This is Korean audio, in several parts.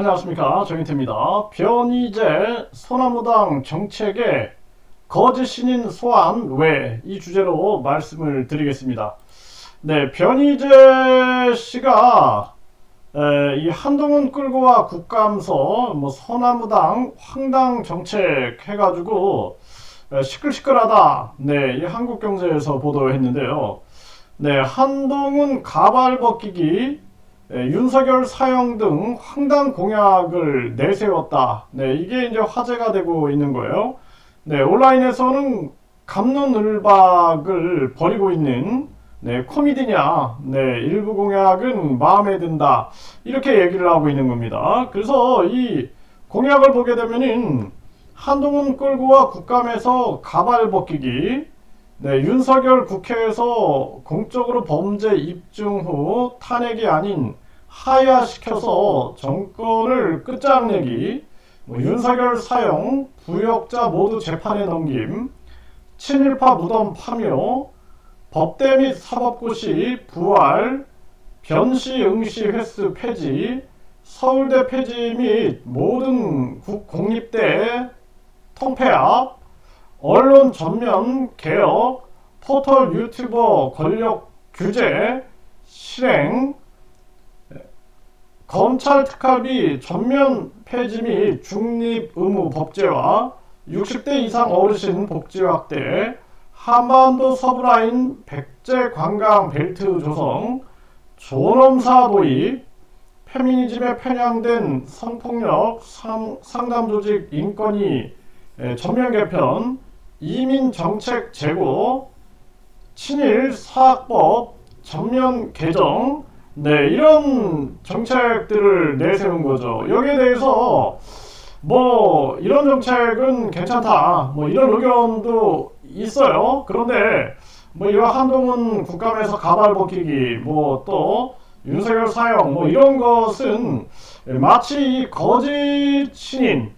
안녕하십니까, 정인태입니다. 변희재 소나무당 정책의 거짓 신인 소환 왜, 이 주제로 말씀을 드리겠습니다. 네, 변희재 씨가 이 한동훈 끌고 와 국감서 소나무당 황당 정책 해가지고 시끌시끌하다. 네, 이 한국경제에서 보도했는데요. 네, 한동훈 가발 벗기기, 윤석열 사형 등 황당 공약을 내세웠다. 네, 이게 이제 화제가 되고 있는 거예요. 네, 온라인에서는 갑론을박을 벌이고 있는 코미디냐, 일부 공약은 마음에 든다. 이렇게 얘기를 하고 있는 겁니다. 그래서 이 공약을 보게 되면은 한동훈 끌고 와 국감에서 가발 벗기기, 윤석열 국회에서 공적으로 범죄 입증 후 탄핵이 아닌 하야시켜서 정권을 끝장내기, 윤석열 사형, 부역자 모두 재판에 넘김, 친일파 무덤 파묘, 법대 및 사법고시 부활, 변시 응시 횟수 폐지, 서울대 폐지 및 모든 공립대 통폐합, 언론 전면 개혁, 포털 유튜버 권력 규제 실행, 검찰 특활비 전면 폐지 및 중립 의무 법제화, 60대 이상 어르신 복지 확대, 한반도 서부라인 백제 관광 벨트 조성, 존엄사 도입, 페미니즘에 편향된 성폭력 상담 조직 인권위 전면 개편, 이민 정책 제고, 친일 사학법 전면 개정, 이런 정책들을 내세운 거죠. 여기에 대해서 이런 정책은 괜찮다, 이런 의견도 있어요. 그런데 이와 한동훈 국감에서 가발 벗기기, 또 윤석열 사형, 이런 것은 마치 이 거짓 신인,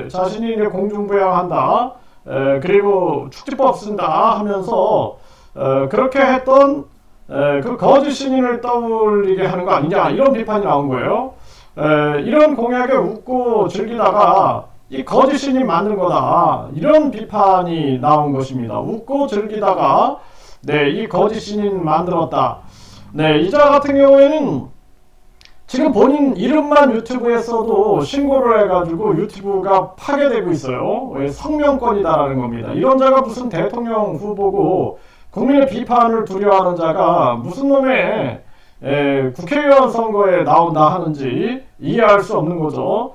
자신이 이제 공중부양한다, 그리고 축지법 쓴다 하면서 그렇게 했던 그 거짓 신인을 떠올리게 하는 거 아니냐, 이런 비판이 나온 거예요. 이런 공약에 웃고 즐기다가 이 거짓 신인 만든 거다, 이런 비판이 나온 것입니다. 웃고 즐기다가 이 거짓 신인 만들었다. 이자 같은 경우에는 지금 본인 이름만 유튜브에 써도 신고를 해가지고 유튜브가 파괴되고 있어요. 성명권이다라는 겁니다. 이런 자가 무슨 대통령 후보고 국민의 비판을 두려워하는 자가 무슨 놈의 국회의원 선거에 나온다 하는지 이해할 수 없는 거죠.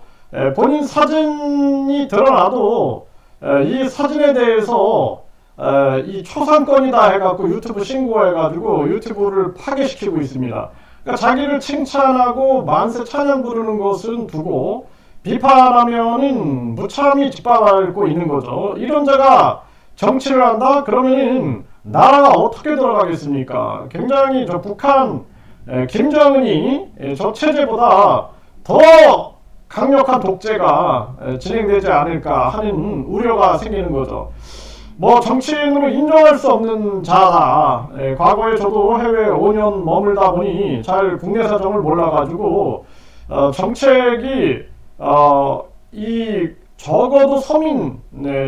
본인 사진이 드러나도 이 사진에 대해서 이 초상권이다 해갖고 유튜브 신고해가지고 유튜브를 파괴시키고 있습니다. 그러니까 자기를 칭찬하고 만세 찬양 부르는 것은 두고 비판하면은 무참히 짓밟고 있는 거죠. 이런 자가 정치를 한다? 그러면은 나라가 어떻게 돌아가겠습니까? 굉장히 저 북한 김정은이 저 체제보다 더 강력한 독재가 진행되지 않을까 하는 우려가 생기는 거죠. 정치인으로 인정할 수 없는 자다. 과거에 저도 해외 5년 머물다 보니 잘 국내 사정을 몰라가지고 정책이 이 적어도 서민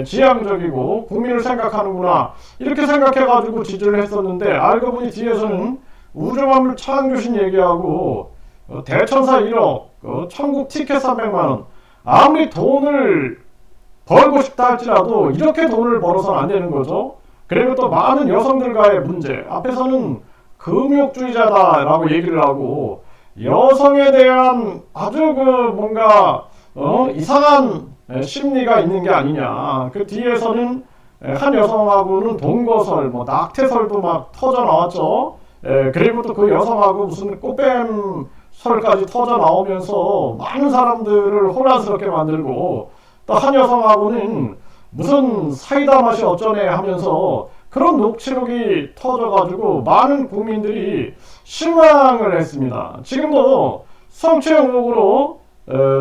지향적이고 국민을 생각하는구나, 이렇게 생각해가지고 지지를 했었는데, 알고 보니 뒤에서는 우주만물 창조신 얘기하고 대천사 1억, 천국 티켓 300만원, 아무리 돈을 벌고 싶다 할지라도 이렇게 돈을 벌어서는 안 되는 거죠. 그리고 또 많은 여성들과의 문제 앞에서는 금욕주의자다라고 얘기를 하고, 여성에 대한 아주 뭔가 이상한 심리가 있는 게 아니냐. 그 뒤에서는 한 여성하고는 동거설, 낙태설도 막 터져 나왔죠. 그리고 또 그 여성하고 무슨 꽃뱀설까지 터져 나오면서 많은 사람들을 혼란스럽게 만들고, 또 한 여성하고는 무슨 사이다 맛이 어쩌네 하면서 그런 녹취록이 터져가지고 많은 국민들이 실망을 했습니다. 지금도 성추행 의혹으로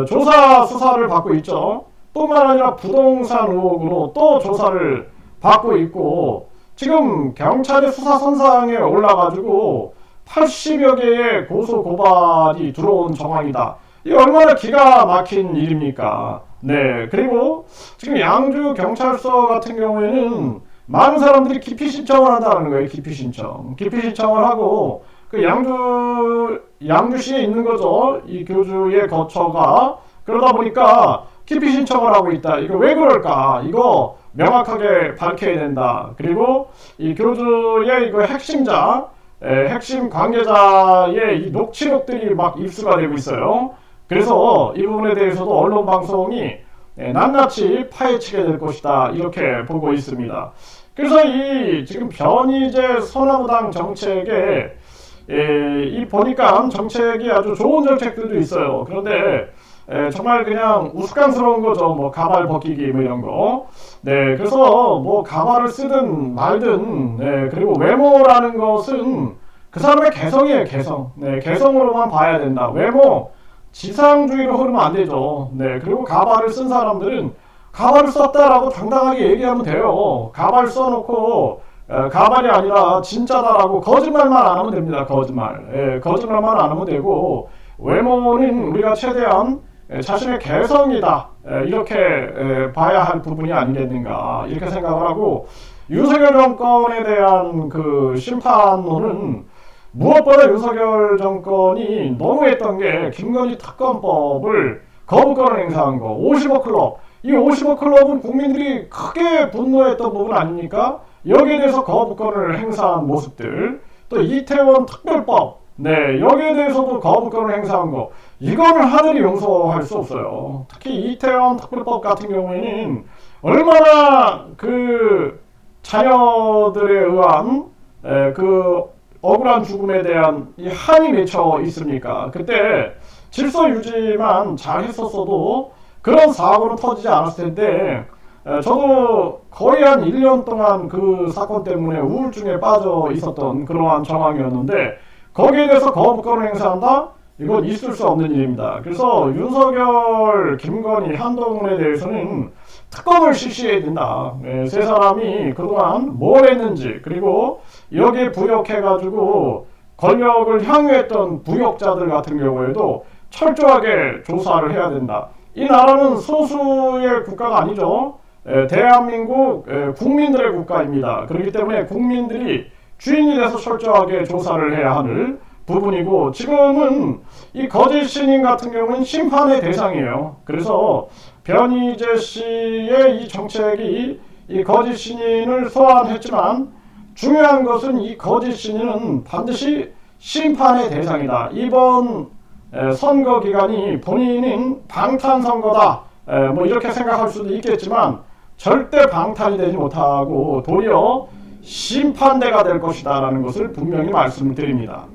조사 수사를 받고 있죠. 뿐만 아니라 부동산 의혹으로 또 조사를 받고 있고, 지금 경찰의 수사선상에 올라가지고 80여 개의 고소 고발이 들어온 정황이다. 이 얼마나 기가 막힌 일입니까? 네, 그리고 지금 양주 경찰서 같은 경우에는 많은 사람들이 기피 신청을 한다는 거예요. 기피 신청을 하고 그 양주시에 있는 거죠. 이 교주의 거처가. 그러다 보니까 기피 신청을 하고 있다. 이거 왜 그럴까? 이거 명확하게 밝혀야 된다. 그리고 이 교주의 이거 핵심 관계자의 이 녹취록들이 막 입수가 되고 있어요. 그래서 이 부분에 대해서도 언론 방송이 낱낱이 파헤치게 될 것이다. 이렇게 보고 있습니다. 그래서 이 지금 변희재 소나무당 정책에 이 보니까 정책이 아주 좋은 정책들도 있어요. 그런데 정말 그냥 우스꽝스러운 거죠. 뭐 가발 벗기기 뭐 이런 거. 네, 그래서 뭐 가발을 쓰든 말든, 네, 그리고 외모라는 것은 그 사람의 개성이에요. 개성. 네, 개성으로만 봐야 된다. 외모 지상주의로 흐르면 안 되죠. 네, 그리고 가발을 쓴 사람들은 가발을 썼다라고 당당하게 얘기하면 돼요. 가발 써놓고 가발이 아니라 진짜다라고 거짓말만 안 하면 됩니다. 거짓말만 안 하면 되고, 외모는 우리가 최대한 자신의 개성이다, 이렇게 봐야 할 부분이 아니겠는가 이렇게 생각을 하고, 윤석열 정권에 대한 그 심판론은 무엇보다 윤석열 정권이 너무했던 게 김건희 특검법을 거부권을 행사한 거. 55 클럽. 이 55 클럽은 국민들이 크게 분노했던 부분 아닙니까? 여기에 대해서 거부권을 행사한 모습들. 또 이태원 특별법. 네, 여기에 대해서도 거부권을 행사한 거. 이거는 하늘이 용서할 수 없어요. 특히 이태원 특별법 같은 경우에는 얼마나 그 자녀들에 의한 그 억울한 죽음에 대한 이 한이 맺혀 있습니까? 그때 질서 유지만 잘 했었어도 그런 사고는 터지지 않았을 텐데, 저도 거의 한 1년 동안 그 사건 때문에 우울증에 빠져 있었던 그러한 정황이었는데, 거기에 대해서 거부권을 행사한다? 이건 있을 수 없는 일입니다. 그래서 윤석열, 김건희, 한동훈에 대해서는 특검을 실시해야 된다. 세 사람이 그동안 뭘 했는지, 그리고 여기에 부역해가지고 권력을 향유했던 부역자들 같은 경우에도 철저하게 조사를 해야 된다. 이 나라는 소수의 국가가 아니죠. 대한민국 국민들의 국가입니다. 그렇기 때문에 국민들이 주인이 돼서 철저하게 조사를 해야 하는 부분이고, 지금은 이 거짓 신인 같은 경우는 심판의 대상이에요. 그래서 변희재 씨의 이 정책이 이 거짓 신인을 소환했지만, 중요한 것은 이 거짓 신인은 반드시 심판의 대상이다. 이번 선거 기간이 본인은 방탄선거다, 뭐 이렇게 생각할 수도 있겠지만 절대 방탄이 되지 못하고 도리어 심판대가 될 것이다 라는 것을 분명히 말씀을 드립니다.